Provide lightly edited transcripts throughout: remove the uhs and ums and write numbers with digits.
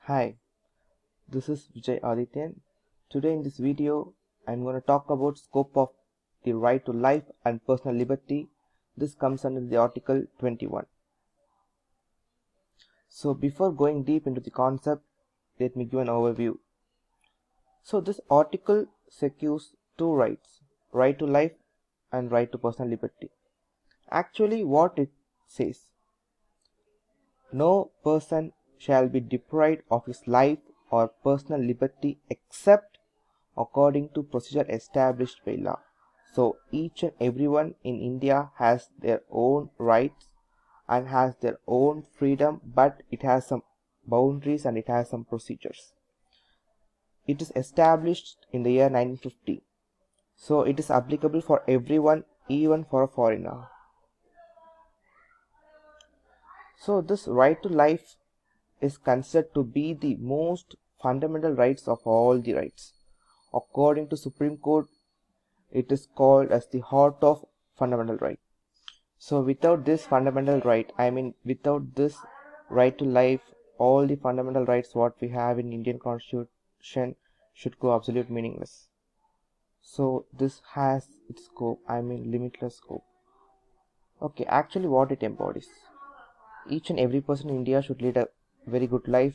Hi, this is Vijay Adityan. Today in this video, I'm going to talk about scope of the right to life and personal liberty. This comes under the Article 21. So before going deep into the concept, let me give an overview. So this article secures two rights, right to life and right to personal liberty. Actually what it says, no person shall be deprived of his life or personal liberty except according to procedure established by law. So each and everyone in India has their own rights and has their own freedom, but it has some boundaries and it has some procedures. It is established in the year 1950. So it is applicable for everyone, even for a foreigner. So this right to life is considered to be the most fundamental rights of all the rights. According to Supreme Court, it is called as the heart of fundamental right. So without this fundamental right, without this right to life, all the fundamental rights what we have in Indian Constitution should go absolute meaningless. So this has its scope, limitless scope. Okay, actually what it embodies. Each and every person in India should lead a very good life.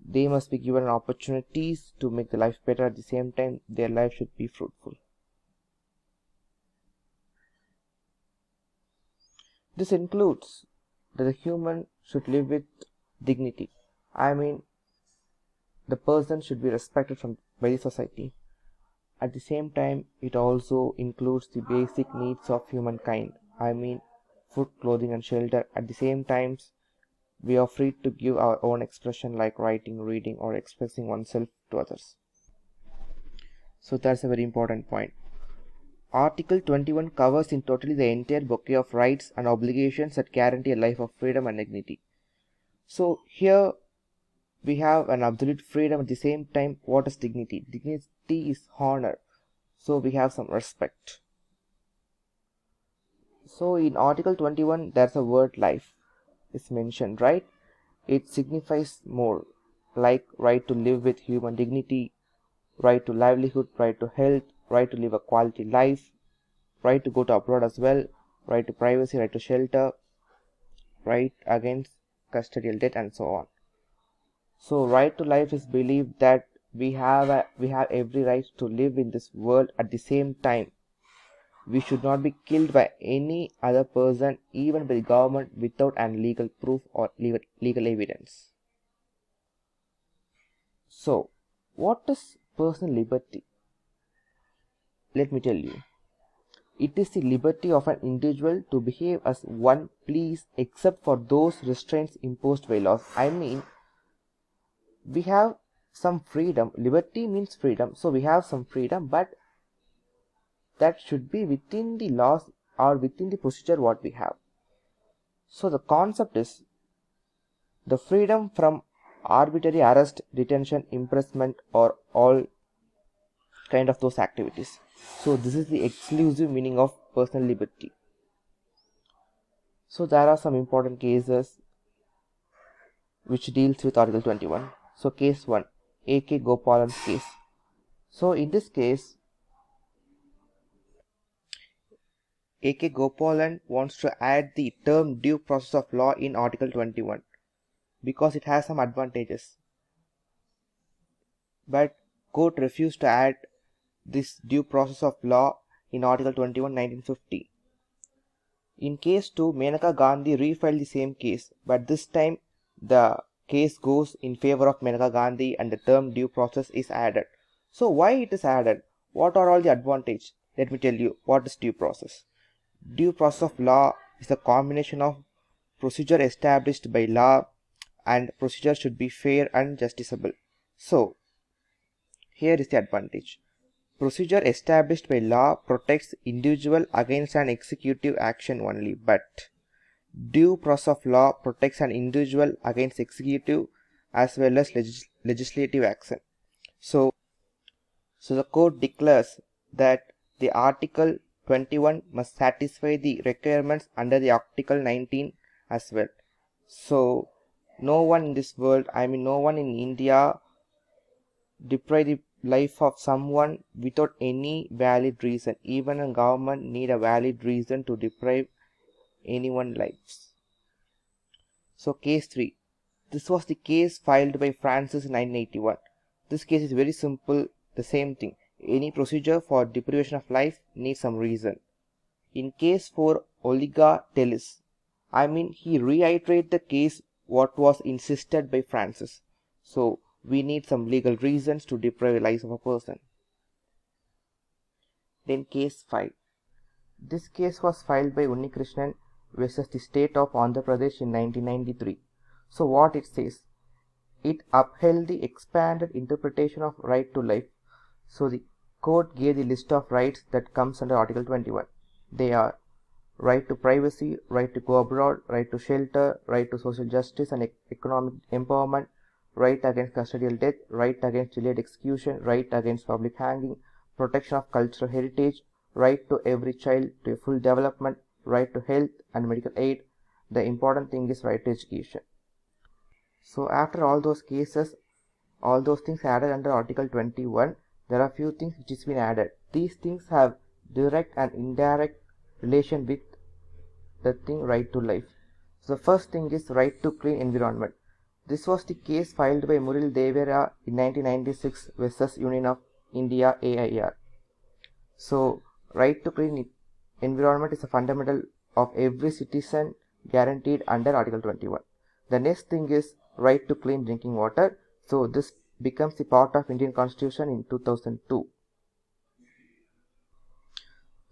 They must be given opportunities to make the life better. At the same time, their life should be fruitful. This includes that the human should live with dignity. The person should be respected by the society. At the same time, it also includes the basic needs of humankind. Food, clothing, and shelter. At the same time, we are free to give our own expression like writing, reading, or expressing oneself to others. So that's a very important point. Article 21 covers in totally the entire bouquet of rights and obligations that guarantee a life of freedom and dignity. So here we have an absolute freedom. At the same time, what is dignity? Dignity is honor. So we have some respect. So in Article 21, there's a word life is mentioned, right? It signifies more, like right to live with human dignity, right to livelihood, right to health, right to live a quality life, right to go to abroad as well, right to privacy, right to shelter, right against custodial debt, and so on. So right to life is believed that we have every right to live in this world. At the same time, we should not be killed by any other person, even by the government, without any legal proof or legal evidence. So, what is personal liberty? Let me tell you. It is the liberty of an individual to behave as one please except for those restraints imposed by laws. We have some freedom. Liberty means freedom. So we have some freedom, but that should be within the laws or within the procedure what we have. So the concept is the freedom from arbitrary arrest, detention, imprisonment, or all kind of those activities. So this is the exclusive meaning of personal liberty. So there are some important cases which deals with Article 21. So case 1, A.K. Gopalan's case. So in this case, A.K. Gopalan wants to add the term due process of law in Article 21 because it has some advantages. But court refused to add this due process of law in Article 21, 1950. In case 2, Menaka Gandhi refiled the same case, but this time the case goes in favor of Menaka Gandhi and the term due process is added. So why it is added? What are all the advantages? Let me tell you what is due process. Due process of law is a combination of procedure established by law, and procedure should be fair and justiciable. So here is the advantage. Procedure established by law protects individual against an executive action only, but due process of law protects an individual against executive as well as legislative action. So the court declares that the Article 21 must satisfy the requirements under the Article 19 as well. So no one in this world, no one in India deprive the life of someone without any valid reason. Even a government need a valid reason to deprive anyone's lives. So case 3. This was the case filed by Francis in 1981. This case is very simple, the same thing. Any procedure for deprivation of life needs some reason. In case 4, Oliga Tellis, he reiterated the case what was insisted by Francis. So we need some legal reasons to deprive the life of a person. Then case 5. This case was filed by Unnikrishnan versus the state of Andhra Pradesh in 1993. So what it says? It upheld the expanded interpretation of right to life. So the court gave the list of rights that comes under Article 21. They are right to privacy, right to go abroad, right to shelter, right to social justice and economic empowerment, right against custodial death, right against delayed execution, right against public hanging, protection of cultural heritage, right to every child to a full development, right to health and medical aid. The important thing is right to education. So after all those cases, all those things added under Article 21, there are few things which has been added. These things have direct and indirect relation with the thing right to life. So the first thing is right to clean environment. This was the case filed by Muril Devera in 1996 versus Union of India AIR. So right to clean environment is a fundamental of every citizen guaranteed under Article 21. The next thing is right to clean drinking water. So this becomes the part of Indian Constitution in 2002.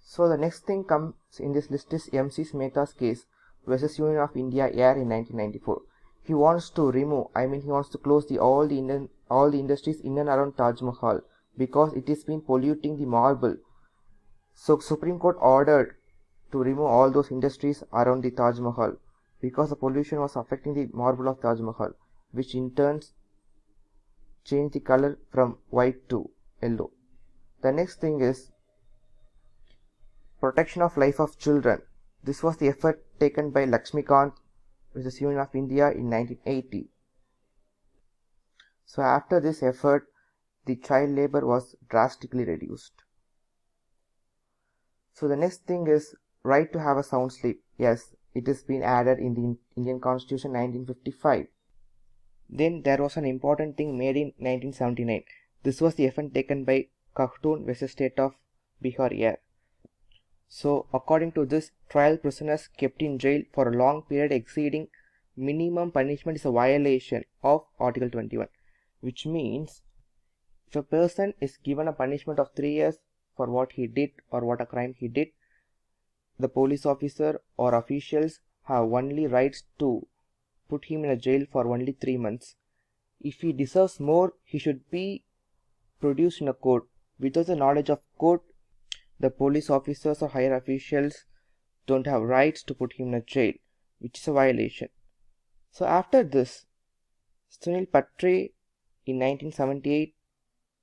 So the next thing comes in this list is M.C. Mehta's case versus Union of India AIR in 1994. He wants to remove, he wants to close all the industries in and around Taj Mahal because it has been polluting the marble. So Supreme Court ordered to remove all those industries around the Taj Mahal because the pollution was affecting the marble of Taj Mahal, which in turn changed the color from white to yellow. The next thing is protection of life of children. This was the effort taken by Lakshmikant versus Union of India in 1980. So after this effort, the child labor was drastically reduced. So the next thing is right to have a sound sleep. Yes, it has been added in the Indian Constitution 1955. Then there was an important thing made in 1979. This was the effort taken by Khatoon versus State of Bihar AIR. So according to this, trial prisoners kept in jail for a long period exceeding minimum punishment is a violation of Article 21, which means if a person is given a punishment of 3 years for what he did or what a crime he did, the police officer or officials have only rights to put him in a jail for only 3 months. If he deserves more, he should be produced in a court. Without the knowledge of court, the police officers or higher officials don't have rights to put him in a jail, which is a violation. So after this, Sunil Patre in 1978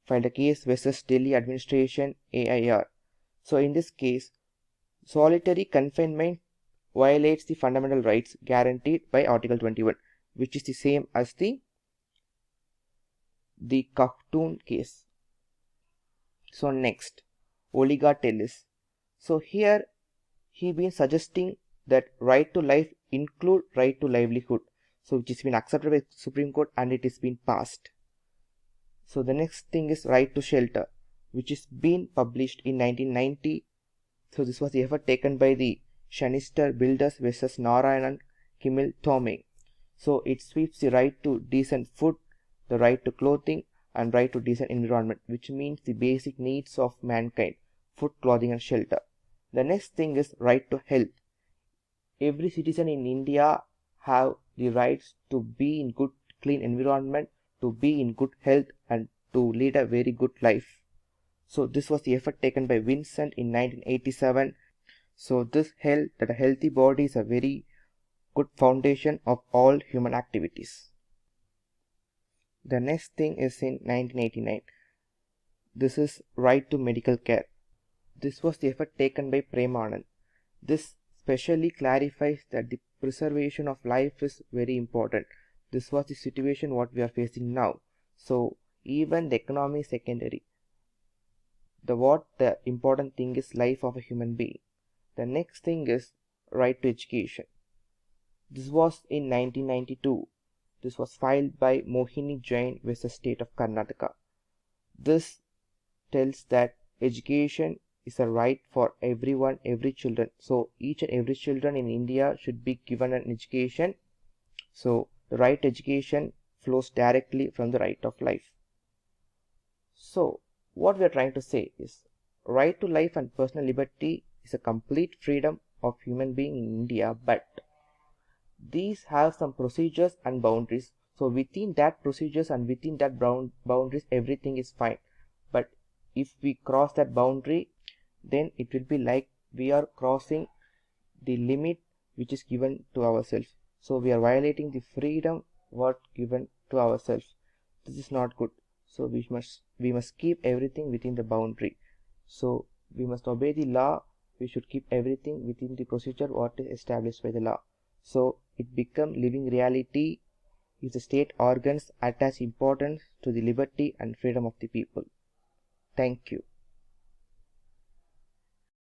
filed a case versus Delhi Administration AIR. So in this case, solitary confinement violates the fundamental rights guaranteed by Article 21, which is the same as the Khatoon case. So next, Oliga Tellis. So here he been suggesting that right to life include right to livelihood. So which has been accepted by Supreme Court and it has been passed. So the next thing is right to shelter, which is been published in 1990. So this was the effort taken by the Shanister Builders versus Narayanan Kimil Thome. So it sweeps the right to decent food, the right to clothing and right to decent environment, which means the basic needs of mankind, food, clothing and shelter. The next thing is right to health. Every citizen in India have the rights to be in good clean environment, to be in good health and to lead a very good life. So this was the effort taken by Vincent in 1987. So this held that a healthy body is a very good foundation of all human activities. The next thing is in 1989. This is right to medical care. This was the effort taken by Premanand. This specially clarifies that the preservation of life is very important, This was the situation what we are facing now. So even the economy is secondary. The important thing is life of a human being. The next thing is right to education. This was in 1992. This was filed by Mohini Jain versus State of Karnataka. This tells that education is a right for everyone, every children. So each and every children in India should be given an education. So the right to education flows directly from the right of life. So what we are trying to say is right to life and personal liberty is a complete freedom of human being in India, but these have some procedures and boundaries. So within that procedures and within that boundaries, everything is fine. But if we cross that boundary, then it will be like we are crossing the limit which is given to ourselves. So we are violating the freedom what given to ourselves. This is not good. So we must keep everything within the boundary. So we must obey the law. We should keep everything within the procedure what is established by the law. So it become living reality if the state organs attach importance to the liberty and freedom of the people. Thank you.